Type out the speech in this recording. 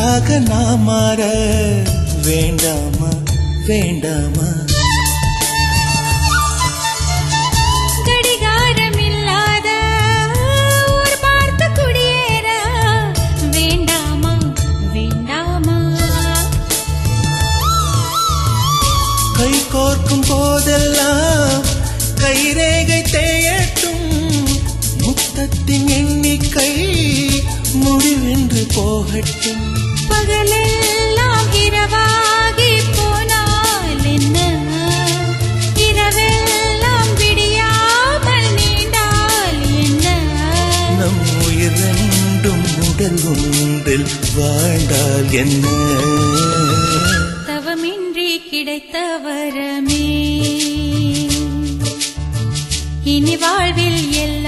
உனக்காக நான் மாற வேண்டாமா வேண்டாமா கடிகாரம் இல்லாத ஒரு பார்த்து குடியேற வேண்டாமா வேண்டாமா கை கோர்க்கும் போதெல்லாம் கைரேகை தேயட்டும் முத்தத்தின் எண்ணிக்கை முடிவென்று போகட்டும் பகலெல்லாம் இரவாகி போனால் என்ன இரவெல்லாம் விடியாமல் நீண்டால் என்ன நம் உயிர் ரெண்டும் உடல் ஒன்றில் வாழ்ந்தால் என்ன தவமின்றி கிடைத்த வரமே இனி வாழ்வில் எல்லாம்